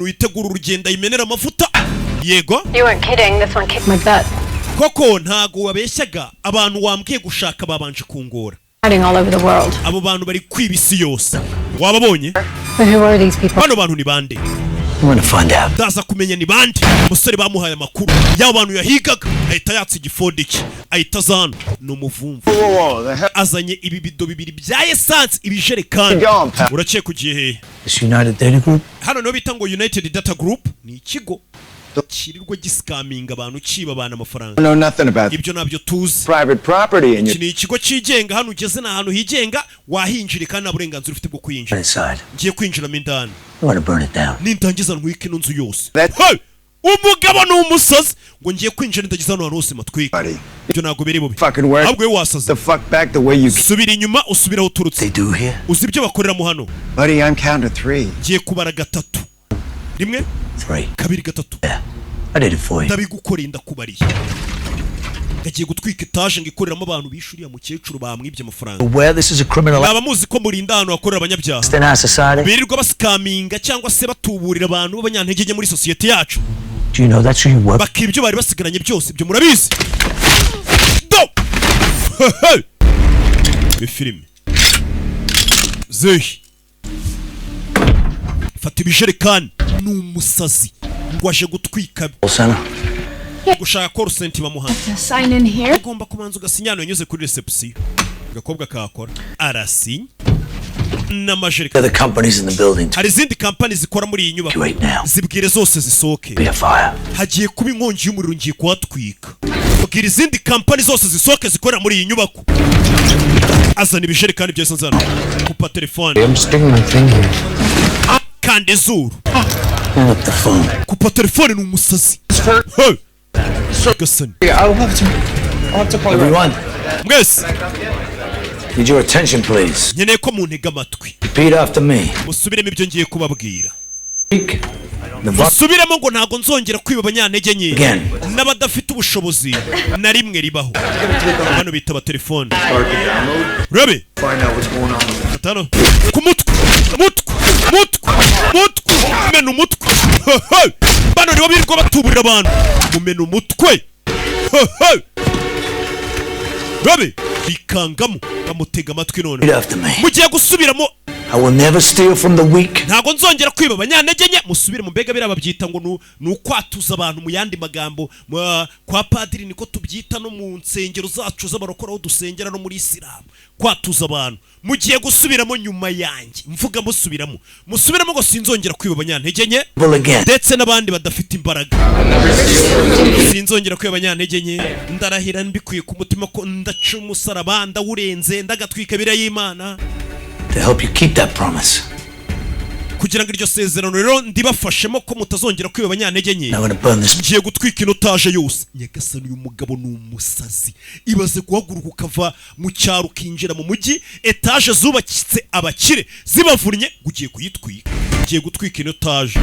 Uyitegura urugendo yimenera amavuta. Yego. You weren't kidding. This one kicked my butt. Koko ntago wabeshyaga abantu wambwiye gushaka babanje kungora. Hiding all over the world. Abo bantu bari kwibisi yose. Wababonye? But who are these people? Bano bantu ni bande? I want to find out. Ndaza kumenya ni bande. Umusore bamuhaye amakuru. Yaba bantu yahigaga ahita yatsa igifodi cye. Ahita zana no muvumvu. Azanye ibi bido bibiri bya essence ibijerekani. Uraciye kugiye he? This United Data Group? Hano no bita ngo United Data Group ni ikigo kirirwa giscaminga abantu ciba abana amafaranga. No nothing about ibyo nabyo tuzi. Private property and ni ikigo cigenga hano ugeze na hano higenga wahinjira kandi naburenganzira ufite bwo kwinjira. Ngiye kwinjira mindani. I want to burn it down. Nintangiza ntwike n'inzu yose. Hey! Umugabo n'umusazi ngo ngiye kwinjira ndagiza hano hose matwika. Ibyo nago biri bubi. Ahubwo we wasaze. The fuck back the way you subira inyuma usubira uturutse. They do here. Uzi ibyo bakorera mu hano. Buddy, I'm counting 3. Ngiye kubara gatatu. Rimwe? 3. Kabiri gatatu. Yeah. I did it for you. Ndabigukorera ndakubariye. Gagiye gutwika etage ngikoreramo abantu bishuriye mukecuru bamwibye amafaranga. Where this is a criminal. Aba muzi ko murinda hano akorera abanyabyaha. Then our society. Birirwa bascaminga cyangwa se batuburira abantu b'abanyantege muri society yacu. Do you know that's who you work? Bakibyo bari basigaranye byose byo murabizi. Do. Bifilime. Zehi. Fata ibijerekani n'umusazi ngo aje gutwika. Osana. Gushaka ko rusenti bamuhana. Sign in here. Ugomba kumanza ugasinyano yanyuze kuri reception. Gakobwa kakora. Arasinya. N'amajereka. The companies in the building. Hari izindi company zikora muri iyi nyubako. Zibwire zose zisoke. Hagiye kuba inkongi y'umuriro ngiye kuhatwika. Bwira izindi company zose zisoke zikorera muri iyi nyubako. Azana ibijerekani byose nzana. Kupa telefone. I'm sticking my thing here. Kande zuru. What the phone? Kupa telefone n'umusazi. Hey. Gasani. I'll have to call everyone. Mwese. Need your attention please. Nyeneye ko muntega amatwi. Repeat after me. Musubiremo ibyo ngiye kubabwira. Musubiremo ngo ntago nzongera kwiba abanyantege nke n'abadafite ubushobozi na rimwe ribaho. Hano bitaba telefone. Rabe. Atano. Kumutwe. Mutwe. Menu mutwe. Bano nibo birirwa batuburira abantu. Mumenu mutwe. Rabe. Bikangamo bamutega amatwi none. Mugiye gusubiramo. I will never steal from the weak. Ntago nzongera kwiba abanyantege nke. Musubire mu mbega birababyita ngo nukwatuza abantu mu yandi magambo kwa padiri niko tubyita no mu nsengero zacu z'abarokora aho dusengera no muri Islam. Kwatuza abantu. Mugiye gusubiramo nyuma yanjye. Mvuga musubiramo ngo sinzongera kwiba abanyantege nke. Ndetse n'abandi badafite imbaraga. Sinzongera kwiba abanyantege nke. Ndarahira mbikuye ku mutima ko ndaca umusaraba ndawurenze ndagatwika bira y'Imana. To help you keep that promise. Kugira ngo iryo sezerano rero ndibafashemo ko mutazongera kwiba abanyantege nke. Ngiye gutwika inotaje yose. Nyagasani uyu mugabo n'umusazi. Ibaze guhaguruka ukava mu cyaro kinjira mu mujyi etage zubakitse abakire zibavurnye gugiye kuyitwika. Ngiye gutwika inotaje.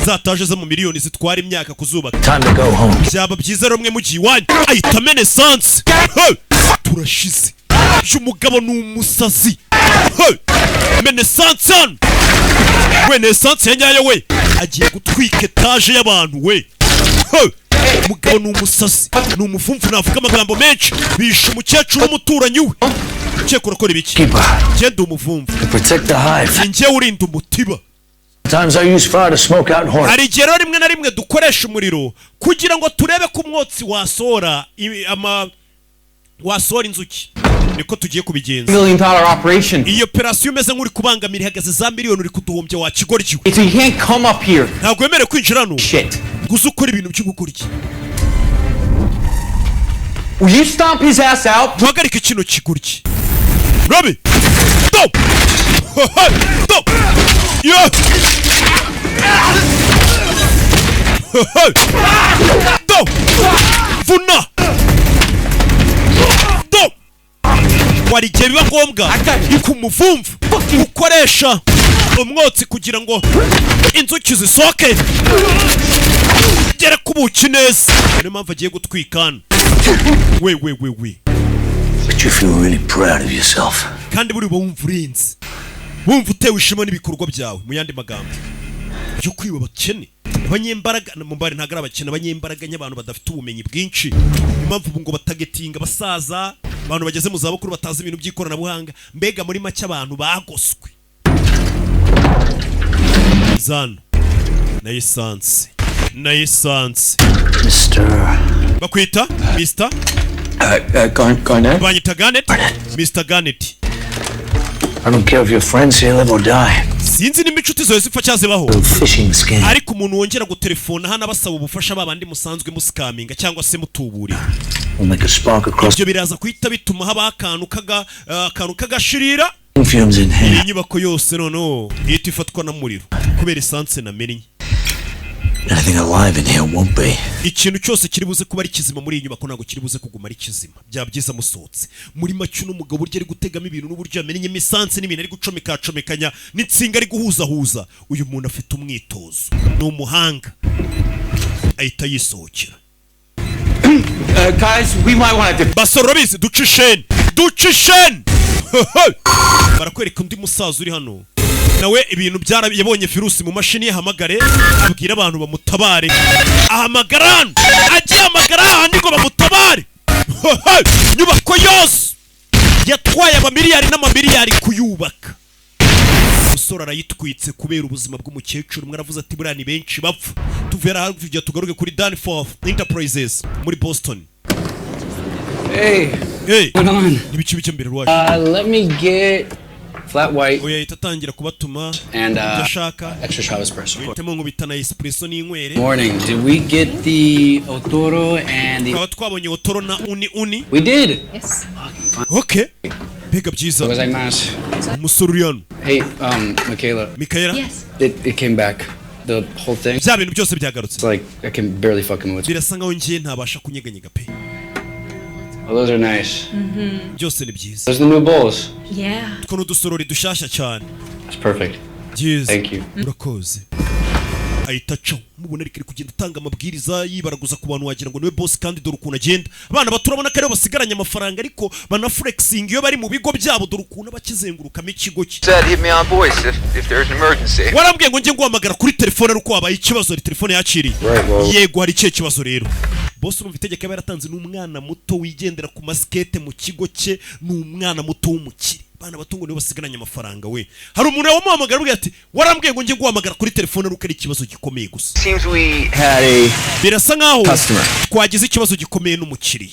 Za taje zo mu miliyoni zitwara imyaka kuzubaka. Time to go home. Byaba byiza rumwe mu giwanyu. Ahita mene essence. Turashize. Uyu mugabo n'umusazi. Mene essence. We n'essence yanyayo we. Agiye gutwika etage y'abantu we. Mugabo n'umusazi. N'umuvumvu navuga amagambo menshi. Bishe umukecuru w'umuturanyi we. Cyekora kora ibiki. Genda umuvumvu. Protect the hive. Ngiye urinda umutiba. Sometimes I use fire to smoke out horns. Hari gero rimwe na rimwe dukoresha umuriro kugira ngo turebe ko umwotsi wasora inzuki. Niko tugiye kubigenza. $1 million operation. Iyo operation imeze nk'uri kubangamira ihagaze za miliyoni uri kuduhombya wa kigoryi. It's you can't come up here. Ntabwo wemere kwinjira hano. Shit. Guza ukora ibintu by'ugukora iki. Will you stomp his ass out? Tuhagarike kino kigoryi. Rabi. Stop. Stop. Yeah. Stop. Vuna. Stop. Warigiye biba ngombwa ku muvumvu ukoresha umwotsi kugira ngo inzuki zisoke gere kubuki neza. Niyo mpamvu agiye gutwikana. We. But you feel really proud of yourself. Kandi buri wumva urenze. Wumva utewe ishema n'ibikorwa byawe mu yandi magambo. byo kwiba abakene abanyembaraga mumbare ntago ari abakene abanyembaraga ny'abantu badafite ubumenyi bwinshi impamvu ubu ngo batagetinga basaza abantu bageze mu zabukuru batazi ibintu by'ikoranabuhanga mbega muri make abantu bagoswe zano na essence Mr. bakwita Mr. Garnett? banyita Garnett Mr. Garnett I don't care if your friends here live or die. sinzi nimba inshuti zawe zipfa cyangwa zibaho Little phishing scam. ariko umuntu wongera gutelefona hano abasaba ubufasha babandi musanzwe musikaminga cyangwa se mutuburira Will make a spark across ibyo biraza kuhita bituma haba akantu kagashirira fumes in iyi here. nyubako yose noneho ihita ifatwa n'umuriro kubera esanse namennye Anything alive in here won't be. ikintu cyose kiri buze kuba ari kizima muri iyi nyubako ntabwo kiri buze kuguma ari kizima byaba byiza musohotse muri make n'umugabo urya ari gutegamo ibintu n'uburyo yamenyemo esanse n'ibintu ari gucomekacomekanya n'insinga ari guhuzahuza uyu muntu afite umwitozo ni umuhanga ahita yisohokera Guys, we might want to. basoro bizi ducisheni barakwereka undi musaza uri hano nawe ibintu yabonye virusi mu mashini yahamagare abwira abantu bamutabare ahamagarana agiye hamagara ahandi ngo bamutabare nyubako yose yatwaye amamiliyari n'amamiliyari kuyubaka umusore arayitwitse kubera ubuzima bw'umukecuru umwe aravuze ati buriya ni benshi bapfa tuvera hakurya tugaruke kuri Danforth Enterprises muri Boston. Hey, Hey, what's going on? n'ibiki bike mbere rwaje Let me get flat white oya itatangira kubatuma and ibyo ashaka extra shot espresso. bitemo ngo bitana espresso n'inywere Morning. Did we get the otoro and the? tukaba twabonye otoro na uni We did. Yes. okay mbega byiza Was I mass? umusore uri hano Hey, Michaela. Mikaela Yes. It came back. The whole thing. bya bintu byose byagarutse It's like I can barely fucking move. birasa nkaho ngiye ntabasha kunyeganyega pe Oh, those are nice. byose ni byiza Those are the new bowls. Yeah. two n'udusorori dushyashya cyane It's perfect. byiza Thank you. urakoze ahita acaho mubona ariko ari kugenda atanga amabwiriza yibaraguza ku bantu wagira ngo niwe boss kandi dore ukuntu agenda abana bato urabona ko aribo basigaranye amafaranga ariko banaflexing iyo bari mu bigo byabo dore ukuntu bakizengurukamo ikigo cye Said hit me on voice if there's an emergency. warambwiye ngo njye nguhamagara kuri telefone ari uko wabaye ikibazo ari telefone yaciriye Right, well. yego hari ikihe kibazo rero boss urumva itegeko yaba yaratanze n'umwana muto wigendera ku masikete mu kigo cye ni umwana muto w'umukire bana batungo nibo basigaranye amafaranga we hari umuntu wamuhamagara ubwo ati warambwiye ngo njye nguhamagara kuri telefone ari uko ari ikibazo gikomeye gusa Seems we Had a birasa nkaho Customer. twagize ikibazo gikomeye n'umukiriya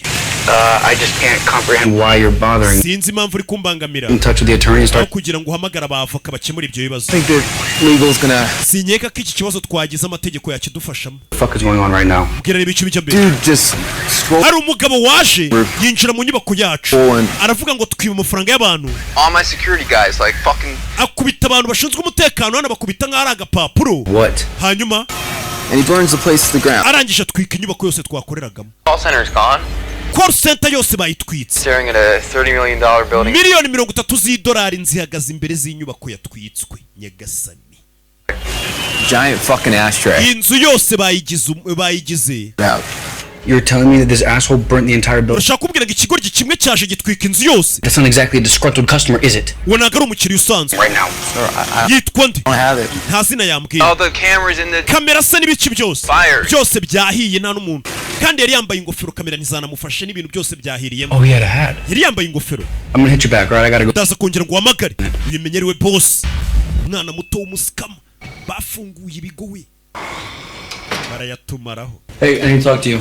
I just can't comprehend why you're bothering. sinzi impamvu uri kumbangamira In touch with the attorney and aho start. kugira ngo uhamagare abavoka bakemura ibyo bibazo I think that legal's gonna. sinkeka ko iki kibazo twagize amategeko yakidufashamo What the fuck is going on right now? bwira ibice bijya mbere Dude, just scroll. hari umugabo waje yinjira mu nyubako yacu aravuga ngo twiba amafaranga y'abantu all my security guys like fucking akubita abantu bashinzwe umutekano hano bakubita nk'aho ari agapapuro What? hanyuma And he burns the place to the ground. arangije atwika inyubako yose twakoreragamo call center's gone. call center yose bayitwitse Staring at a $30 million building. miliyoni 30 z'idolari nzihagaze imbere z'inyubako yatwitswe nyagasani Giant fucking ashtray. inzu yose bayigize Out. You're telling me that this asshole burnt the entire building? urashaka kubwira ngo ikigoryi kimwe cyaje gitwika inzu yose That's not exactly a disgruntled customer, is it? we ntabwo ari umukiriya usanzwe Right now. Sir, I yitwa nde don't have it. nta zina yambwira All the cameras in the kamera se n'ibiki byose Fire. byose byahiye nta n'umuntu kandi yari yambaye ingofero kamera ntizanamufashe n'ibintu byose byahiriyemo Oh, he had a hat. yari yambaye ingofero I'm gonna hit you back, alright? I gotta go. ndaza kongera ngo uhamagare uyimenyeriwe boss umwana muto w'umusikama bafunguye ibigo we barayatumaraho Hey, I need to talk to you.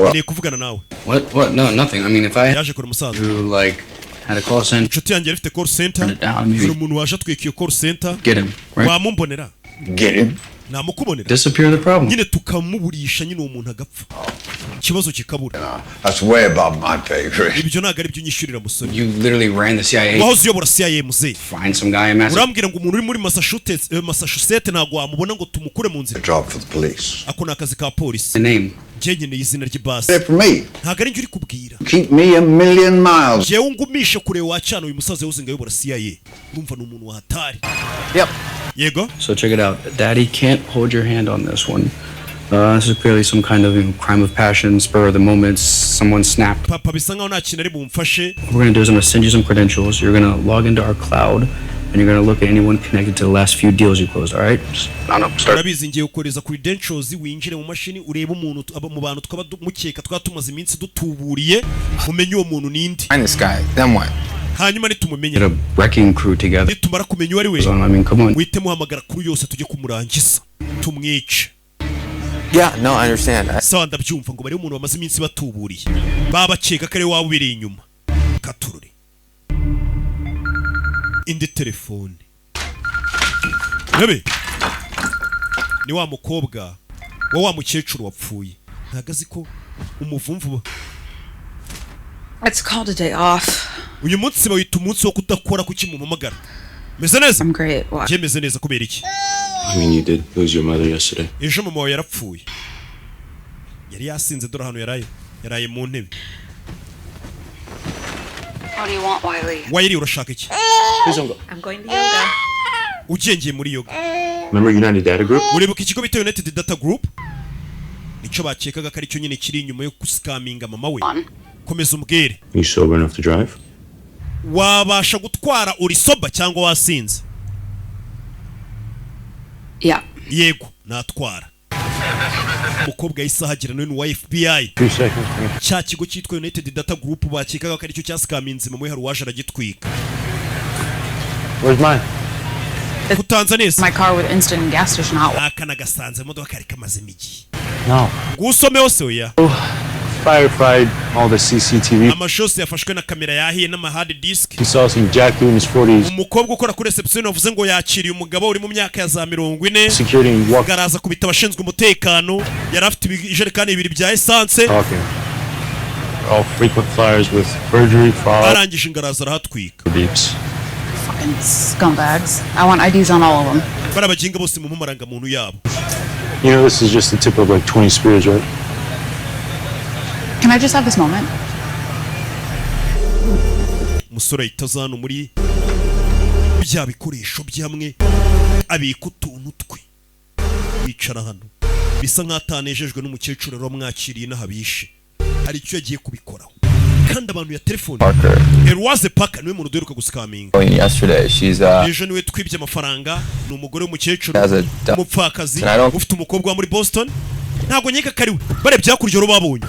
ngiye kuvugana nawe What? No, nothing. I mean, if I had yaje kure umusaza to, like, had a call center, inshuti yanjye yari ifite call center Turn it down, maybe. hari umuntu waje atwika iyo call center get him, right? wamumbonera Get him? namukubonera Disappear the problem. nyine tukamuburisha nyine uwo muntu agapfa ikibazo kikabura That's way above my pay grade. ibyo ntabwo ari byo unyishyurira musore You literally ran the CIA. wahoze uyobora CIA muzehe Find some guy in Massachusetts. urambwira ngo umuntu uri muri Massachusetts ntabwo wamubona ngo tumukure mu nzira Job for the police. ako ni akazi ka polisi The name. njye nkeneye izina ry'ibasi They're for me. ntabwo ari njye uri kubwira Keep me a million miles. njyewe ungumishe kure wacana uyu musaza yahoze ngo ayobora CIA urumva ni umuntu wahatari Yep. yego So check it out. Daddy can't hold your hand on this one. This is clearly some kind of crime of passion, spur of the moment. Someone snapped. papa bisa nkaho nta kintu ari bumfashe What we're gonna do is I'm gonna send you some credentials. You're gonna log into our cloud, and you're gonna look at anyone connected to the last few deals you closed, all right? Just, I don't know, start. urabizi ngiye ukoreza credentials winjire mu mashini urebe umuntu mu bantu twaba mukeka twatumaze iminsi dutuburiye umenye uwo muntu nindi. Find this guy, then what? Hanyuma nitumumenya. Get a wrecking crew together. Nitumara kumenya uwo ari we. I mean, come on. Wite muhamagara kuri yose tujye kumurangiza. Tumwice. Yeah, no, I understand. Sawa ndabyumva ngo bari umuntu bamaze iminsi batuburiye. Babakeka kare waba ubiri inyuma. Katurure. Indi telefone. Bebe. Ni wa mukobwa wa mukecuru wapfuye. Ntagazi ko umuvumvu. It's called a day off. Uyu munsi bawita umunsi wo kudakora kuki mu mamagara. Meze neza? I'm great. What? Je meze neza kubera iki? I mean, you did lose your mother yesterday. Ejo mama wawe yarapfuye. Yari yasinze dore hano yaraye mu ntebe. What do you want, Wiley? Wayiri urashaka iki? Please don't go. I'm going to yoga. Ugengeye muri yoga. Remember United Data Group? Uribuka ikigo bita United Data Group? Nico bakekaga ko ari cyo nyine kiri inyuma yo kuscaminga mama we. Komeza umbwire. You sober enough to drive? Wabasha gutwara uri soba cyangwa wasinze? Yeah. Yego, natwara. Umukobwa yisahagira none wa FBI. 2 seconds. Cya kigo cyitwa United Data Group bakekaga ko ari cyo cyaskaminze mama we hari waje aragitwika. Where's mine? Kutanza neza. My car with instant gas station hot. Akana gasanze imodoka kari kamaze imigi. No. Gusome hose oya. Firefight, all the CCTV. Amashose yafashwe na kamera yahiye n'ama hard disk. He saw some jack dude in his 40s. Umukobwa ukora kuri reception yavuze ngo yakiriye umugabo uri mu myaka ya za 40. Security walk. Garaza kubita abashinzwe umutekano. Yari afite ijerekani 2 bya essence. Talking. All frequent flyers with perjury, fraud. Arangije ingaraza arahatwika. Beeps. Fucking scumbags. I want IDs on all of them. Barabajinga bose mu maranga muntu yabo. You know, this is just the tip of like 20 spears, right? Can I just have this moment? Musore itazana muri bya bikoresho byamwe abika utuntu twe. Bicara hano. Bisa nkatanejejwe n'umukecuru ro mwakiriye nahabishe. Hari icyo yagiye kubikoraho. Kandi abantu ya telefone. Erwaze Parker niwe muntu duheruka guskaminga. Yesterday, she's Ejo niwe twibye amafaranga ni umugore w'umukecuru umupfakazi ufite umukobwa wa muri Boston. Ntago nyeka kariwe barebye hakurya ro babonye.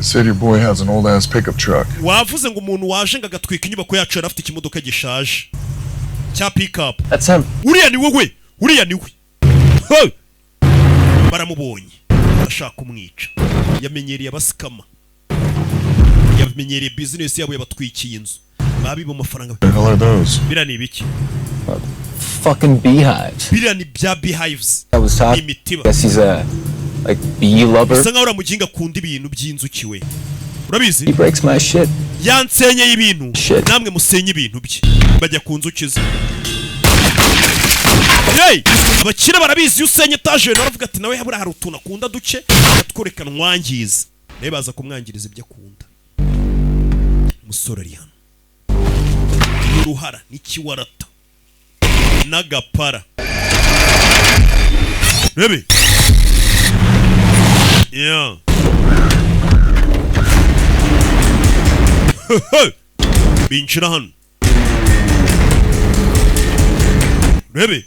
Said your boy has an old ass pickup truck. Wavuze ngo umuntu waje ngagatwika inyubako yacu yari afite ikimodoka gishaje cya pickup. That's him. Uriya ni wowe. Uriya ni we. Baramubonye. Ashaka kumwica. Yamenyereye abasikama. Yamenyereye business yabo yabatwikiye inzu. Babiba amafaranga. What the hell are those? Bira ni ibiki? Fucking beehives. Bira ni bya beehives. I was talking. Imitiba. Guess he's a like bee lover. Bisa nkaho uramuginga kundi ibintu by'inzuki we. Urabizi? He breaks my shit. Yansenye ibintu. Shit. Namwe musenye ibintu bye. Bajya ku nzuki ze. Hey! Abakira barabizi usenye taje baravuga ati nawe habura hari utuna kunda duce atworeka nwangiza. Naye baza kumwangiriza ibyo akunda. Musore ari hano. Uruhara n'ikiwarata. Nagapara. Rebe. Yeah. Binchira hano. Rebe.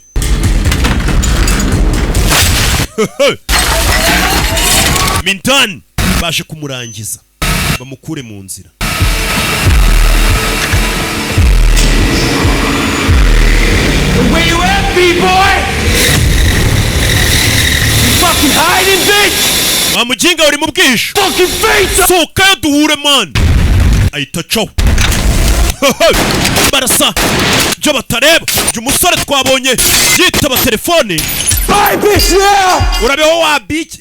Mintan baje kumurangiza bamukure mu nzira. Where you at, B-boy? You fucking hiding, bitch? Mamujinga uri mu bwisho. Fucking face! Soka duhure man. Ahita caho. Barasa. Jo batareba. Jo umusore twabonye yitaba telefone. Bye, bitch, now! Urabeho wa bitch.